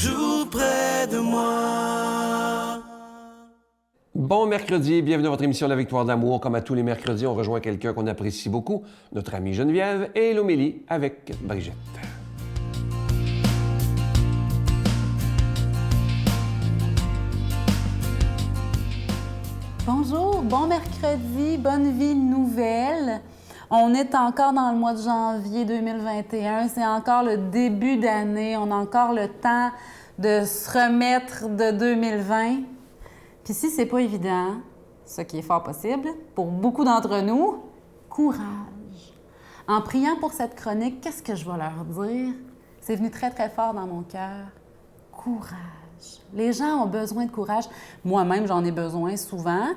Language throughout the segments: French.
toujours près de moi. Bon mercredi, bienvenue à votre émission La Victoire de l'amour. Comme à tous les mercredis, on rejoint quelqu'un qu'on apprécie beaucoup, notre amie Geneviève, et l'homélie avec Brigitte. Bonjour, bon mercredi, bonne vie nouvelle. On est encore dans le mois de janvier 2021, c'est encore le début d'année, on a encore le temps de se remettre de 2020. Puis si c'est pas évident, ce qui est fort possible, pour beaucoup d'entre nous, courage. En priant pour cette chronique, qu'est-ce que je vais leur dire? C'est venu très, très fort dans mon cœur. Courage. Les gens ont besoin de courage. Moi-même, j'en ai besoin souvent.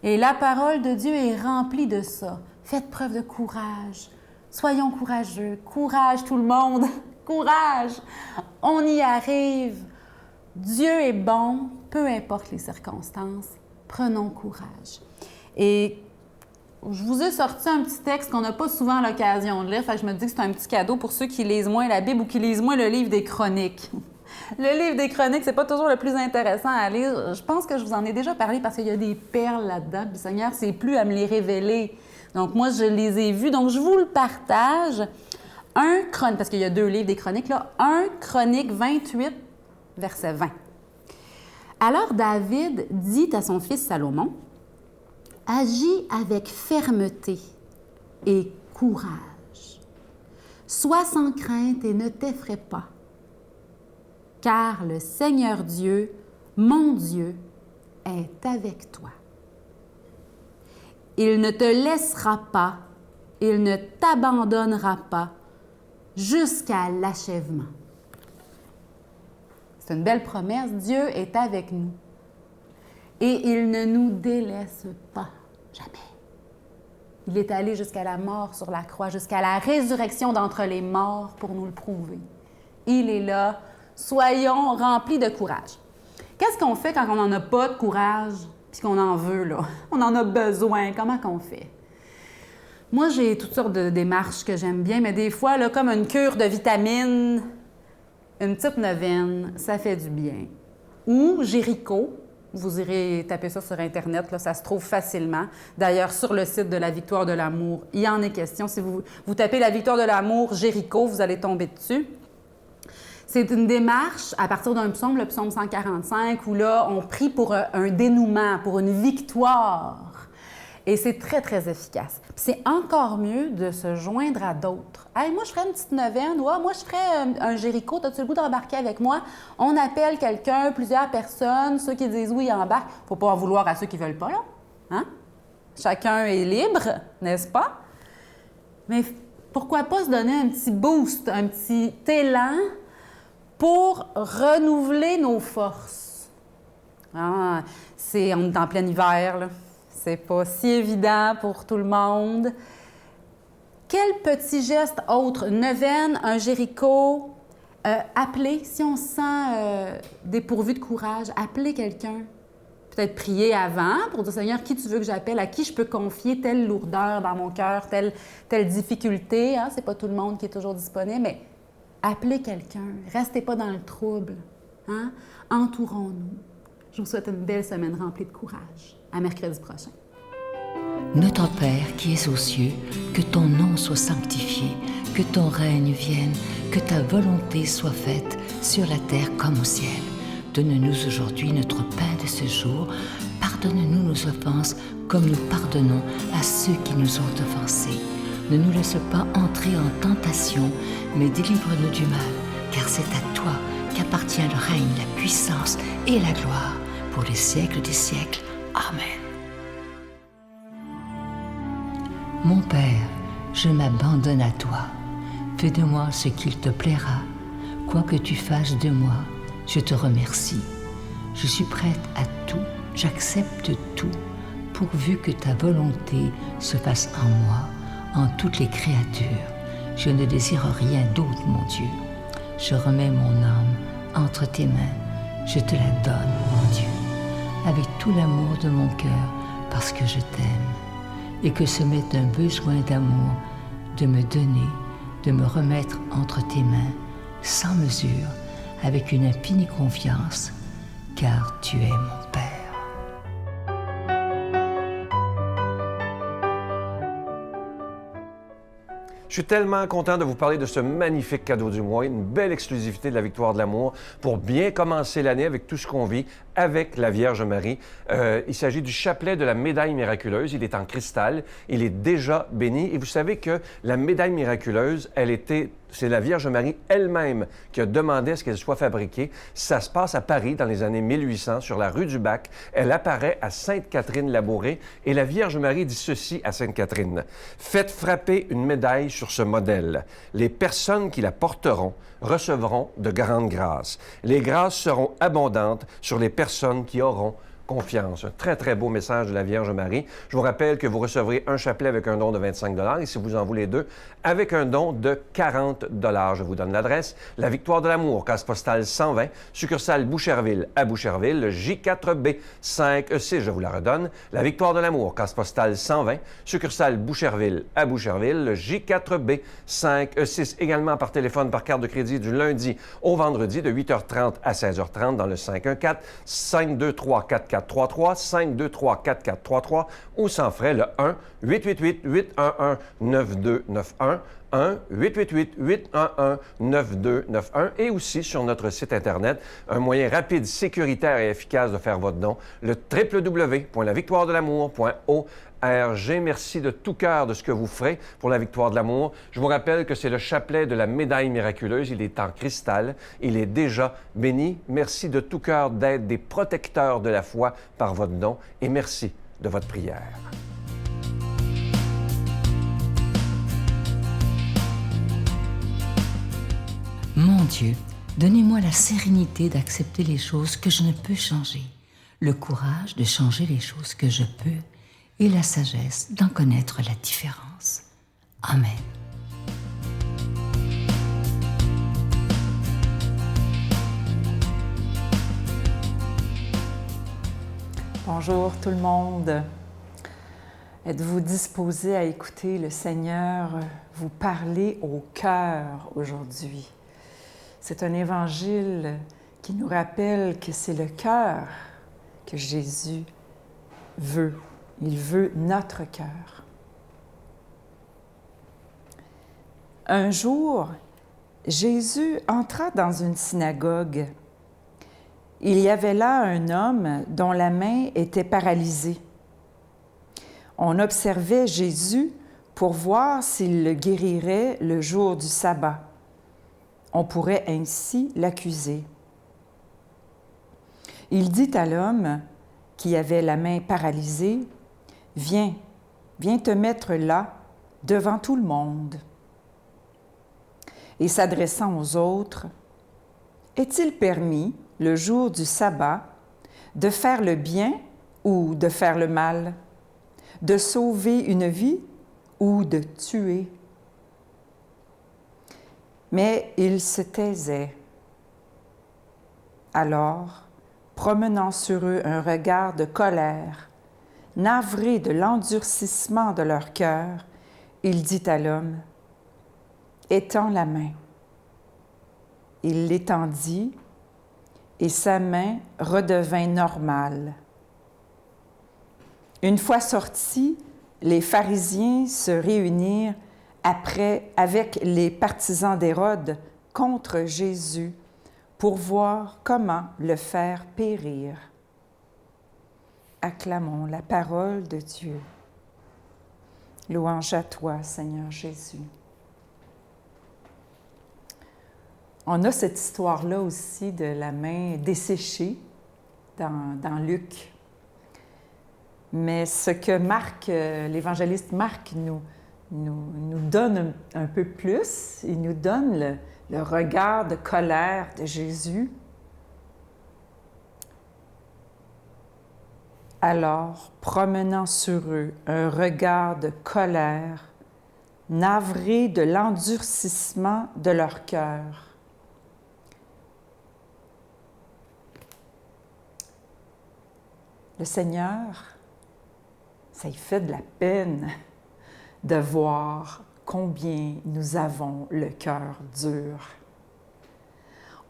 Et la parole de Dieu est remplie de ça. Faites preuve de courage. Soyons courageux. Courage, tout le monde. Courage. On y arrive. Dieu est bon, peu importe les circonstances. Prenons courage. Et je vous ai sorti un petit texte qu'on n'a pas souvent l'occasion de lire. Fait que je me dis que c'est un petit cadeau pour ceux qui lisent moins la Bible ou qui lisent moins le livre des Chroniques. Le livre des Chroniques, c'est pas toujours le plus intéressant à lire. Je pense que je vous en ai déjà parlé parce qu'il y a des perles là-dedans. Le Seigneur s'est plu à me les révéler. Donc moi, je les ai vus. Donc je vous le partage. Parce qu'il y a deux livres des Chroniques, là. 1 Chronique 28, verset 20. Alors David dit à son fils Salomon, « Agis avec fermeté et courage. Sois sans crainte et ne t'effraie pas. Car le Seigneur Dieu, mon Dieu, est avec toi. Il ne te laissera pas, il ne t'abandonnera pas jusqu'à l'achèvement. » C'est une belle promesse, Dieu est avec nous. Et il ne nous délaisse pas, jamais. Il est allé jusqu'à la mort sur la croix, jusqu'à la résurrection d'entre les morts pour nous le prouver. Il est là. Soyons remplis de courage. Qu'est-ce qu'on fait quand on n'en a pas de courage puis qu'on en veut, là? On en a besoin. Comment qu'on fait? Moi, j'ai toutes sortes de démarches que j'aime bien, mais des fois, là, comme une cure de vitamines, une petite neuvaine, ça fait du bien. Ou Jéricho, vous irez taper ça sur Internet, là, ça se trouve facilement. D'ailleurs, sur le site de La Victoire de l'amour, il y en est question. Si vous tapez La Victoire de l'amour, Jéricho, vous allez tomber dessus. C'est une démarche à partir d'un psaume, le psaume 145, où là, on prie pour un dénouement, pour une victoire. Et c'est très, très efficace. Puis c'est encore mieux de se joindre à d'autres. « Hey, moi, je ferais une petite neuvaine. Ouais, moi, je ferais un Jéricho. T'as-tu le goût d'embarquer avec moi? » On appelle quelqu'un, plusieurs personnes. Ceux qui disent oui, ils embarquent. Il ne faut pas en vouloir à ceux qui ne veulent pas, là. Hein? Chacun est libre, n'est-ce pas? Mais pourquoi pas se donner un petit boost, un petit élan pour renouveler nos forces. On est en plein hiver, là. C'est pas si évident pour tout le monde. Quel petit geste autre? Neuvaine, un Jéricho, appeler, si on se sent dépourvu de courage, appeler quelqu'un. Peut-être prier avant pour dire, Seigneur, qui tu veux que j'appelle? À qui je peux confier telle lourdeur dans mon cœur, telle difficulté? Hein? C'est pas tout le monde qui est toujours disponible, mais appelez quelqu'un. Restez pas dans le trouble. Hein? Entourons-nous. Je vous souhaite une belle semaine remplie de courage. À mercredi prochain. Notre Père qui es aux cieux, que ton nom soit sanctifié, que ton règne vienne, que ta volonté soit faite sur la terre comme au ciel. Donne-nous aujourd'hui notre pain de ce jour. Pardonne-nous nos offenses comme nous pardonnons à ceux qui nous ont offensés. Ne nous laisse pas entrer en tentation, mais délivre-nous du mal, car c'est à toi qu'appartient le règne, la puissance et la gloire pour les siècles des siècles. Amen. Mon Père, je m'abandonne à toi. Fais de moi ce qu'il te plaira. Quoi que tu fasses de moi, je te remercie. Je suis prête à tout, j'accepte tout, pourvu que ta volonté se fasse en moi, en toutes les créatures. Je ne désire rien d'autre, mon Dieu. Je remets mon âme entre tes mains. Je te la donne, mon Dieu, avec tout l'amour de mon cœur, parce que je t'aime, et que ce m'est un besoin d'amour de me donner, de me remettre entre tes mains, sans mesure, avec une infinie confiance, car tu es mon Père. Je suis tellement content de vous parler de ce magnifique cadeau du mois, une belle exclusivité de la Victoire de l'amour pour bien commencer l'année avec tout ce qu'on vit avec la Vierge Marie. Il s'agit du chapelet de la médaille miraculeuse. Il est en cristal. Il est déjà béni. Et vous savez que la médaille miraculeuse, c'est la Vierge Marie elle-même qui a demandé à ce qu'elle soit fabriquée. Ça se passe à Paris dans les années 1800, sur la rue du Bac. Elle apparaît à Sainte-Catherine-Labouré et la Vierge Marie dit ceci à Sainte-Catherine. « Faites frapper une médaille sur ce modèle. Les personnes qui la porteront recevront de grandes grâces. Les grâces seront abondantes sur les personnes qui auront confiance. » Un très, très beau message de la Vierge Marie. Je vous rappelle que vous recevrez un chapelet avec un don de 25 et si vous en voulez deux, avec un don de 40 $. Je vous donne l'adresse. La Victoire de l'amour, case postale 120, succursale Boucherville à Boucherville, le J4B 5E6. Je vous la redonne. La Victoire de l'amour, case postale 120, succursale Boucherville à Boucherville, le J4B 5E6. Également par téléphone, par carte de crédit du lundi au vendredi de 8h30 à 16h30 dans le 514-523-4433, 523-4433 ou sans frais le 1-888-811-9291, 1-888-811-9291 et aussi sur notre site Internet, un moyen rapide, sécuritaire et efficace de faire votre don, le www.lavictoiredelamour.org. Merci de tout cœur de ce que vous ferez pour la Victoire de l'amour. Je vous rappelle que c'est le chapelet de la médaille miraculeuse. Il est en cristal. Il est déjà béni. Merci de tout cœur d'être des protecteurs de la foi par votre don et merci de votre prière. Mon Dieu, donnez-moi la sérénité d'accepter les choses que je ne peux changer, le courage de changer les choses que je peux et la sagesse d'en connaître la différence. Amen. Bonjour tout le monde. Êtes-vous disposés à écouter le Seigneur vous parler au cœur aujourd'hui? C'est un évangile qui nous rappelle que c'est le cœur que Jésus veut. Il veut notre cœur. Un jour, Jésus entra dans une synagogue. Il y avait là un homme dont la main était paralysée. On observait Jésus pour voir s'il le guérirait le jour du sabbat. On pourrait ainsi l'accuser. Il dit à l'homme qui avait la main paralysée, « Viens te mettre là, devant tout le monde. » Et s'adressant aux autres, « Est-il permis, le jour du sabbat, de faire le bien ou de faire le mal, de sauver une vie ou de tuer? » Mais il se taisait. Alors, promenant sur eux un regard de colère, navré de l'endurcissement de leur cœur, il dit à l'homme, « Étends la main. » Il l'étendit, et sa main redevint normale. Une fois sortis, les pharisiens se réunirent avec les partisans d'Hérode contre Jésus pour voir comment le faire périr. Acclamons la parole de Dieu. Louange à toi, Seigneur Jésus. On a cette histoire-là aussi de la main desséchée dans Luc. Mais ce que Marc, l'évangéliste Marc nous donne un peu plus, il nous donne le regard de colère de Jésus. Alors, promenant sur eux un regard de colère, navré de l'endurcissement de leur cœur. Le Seigneur, ça lui fait de la peine de voir combien nous avons le cœur dur.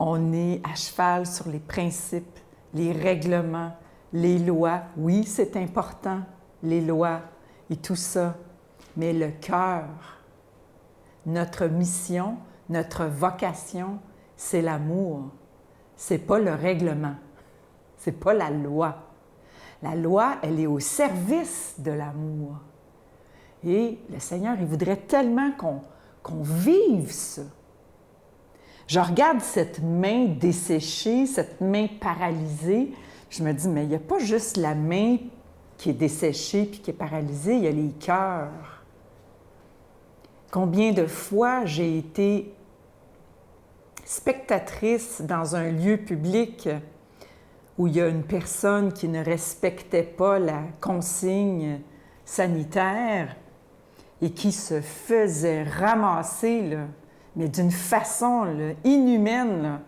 on est à cheval sur les principes, les règlements, les lois. Oui, c'est important, les lois et tout ça, mais le cœur, notre mission, notre vocation, c'est l'amour. C'est pas le règlement, c'est pas la loi. La loi, elle est au service de l'amour. Et le Seigneur, il voudrait tellement qu'on vive ça. Je regarde cette main desséchée, cette main paralysée, je me dis, mais il n'y a pas juste la main qui est desséchée puis qui est paralysée, il y a les cœurs. Combien de fois j'ai été spectatrice dans un lieu public où il y a une personne qui ne respectait pas la consigne sanitaire et qui se faisait ramasser, là, mais d'une façon là, inhumaine. Là.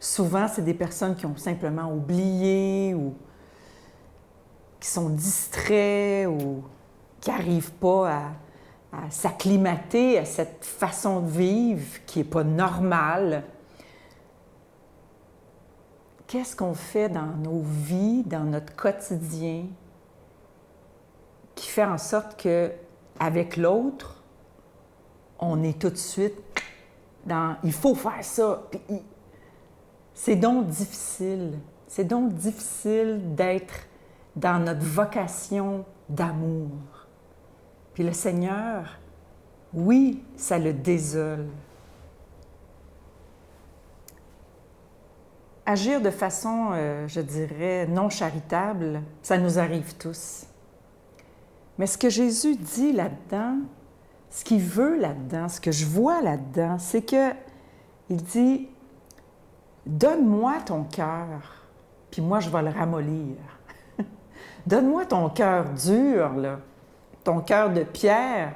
Souvent, c'est des personnes qui ont simplement oublié ou qui sont distraits ou qui n'arrivent pas à s'acclimater à cette façon de vivre qui n'est pas normale. Qu'est-ce qu'on fait dans nos vies, dans notre quotidien, qui fait en sorte qu'avec l'autre, on est tout de suite dans « il faut faire ça ». C'est donc difficile. C'est donc difficile d'être dans notre vocation d'amour. Puis le Seigneur, oui, ça le désole. Agir de façon, je dirais, non charitable, ça nous arrive tous. Mais ce que Jésus dit là-dedans, ce qu'il veut là-dedans, ce que je vois là-dedans, c'est qu'il dit « Donne-moi ton cœur, puis moi, je vais le ramollir. Donne-moi ton cœur dur, là, ton cœur de pierre. »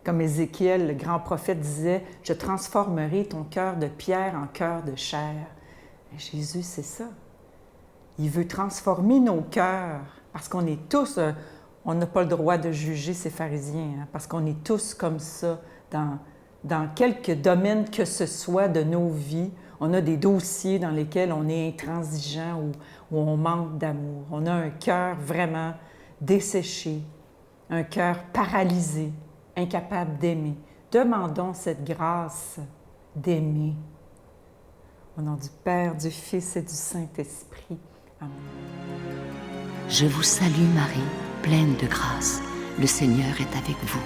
Comme Ézéchiel, le grand prophète, disait « Je transformerai ton cœur de pierre en cœur de chair. » Mais Jésus, c'est ça. Il veut transformer nos cœurs, parce qu'on est tous... on n'a pas le droit de juger ces pharisiens, hein, parce qu'on est tous comme ça dans quelque domaine que ce soit de nos vies. On a des dossiers dans lesquels on est intransigeant ou on manque d'amour. On a un cœur vraiment desséché, un cœur paralysé, incapable d'aimer. Demandons cette grâce d'aimer. Au nom du Père, du Fils et du Saint-Esprit. Amen. Je vous salue Marie, pleine de grâce. Le Seigneur est avec vous.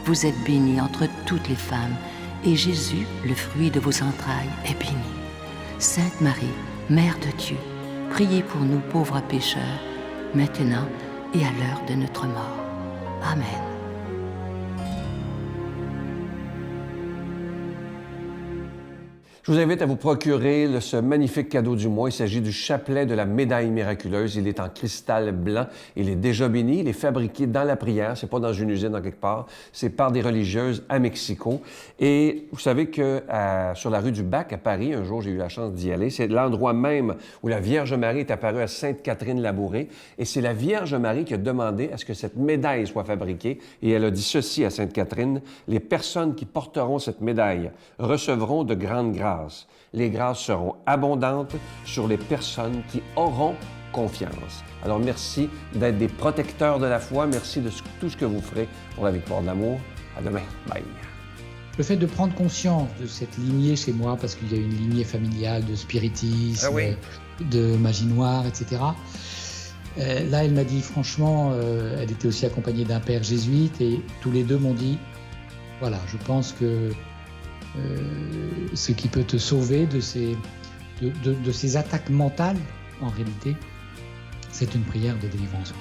Vous êtes bénie entre toutes les femmes, et Jésus, le fruit de vos entrailles, est béni. Sainte Marie, Mère de Dieu, priez pour nous pauvres pécheurs, maintenant et à l'heure de notre mort. Amen. Je vous invite à vous procurer ce magnifique cadeau du mois. Il s'agit du chapelet de la médaille miraculeuse. Il est en cristal blanc. Il est déjà béni. Il est fabriqué dans la prière. C'est pas dans une usine en quelque part. C'est par des religieuses à Mexico. Et vous savez que sur la rue du Bac à Paris, un jour, j'ai eu la chance d'y aller. C'est l'endroit même où la Vierge Marie est apparue à Sainte-Catherine-Labouré. Et c'est la Vierge Marie qui a demandé à ce que cette médaille soit fabriquée. Et elle a dit ceci à Sainte-Catherine: « Les personnes qui porteront cette médaille recevront de grandes grâces. Les grâces seront abondantes sur les personnes qui auront confiance. » Alors merci d'être des protecteurs de la foi. Merci de tout ce que vous ferez pour la victoire de l'amour. À demain. Bye. Le fait de prendre conscience de cette lignée chez moi, parce qu'il y a une lignée familiale de spiritisme, de magie noire, etc. Là, elle m'a dit, franchement, elle était aussi accompagnée d'un père jésuite, et tous les deux m'ont dit, voilà, je pense que ce qui peut te sauver de ces attaques mentales, en réalité, c'est une prière de délivrance.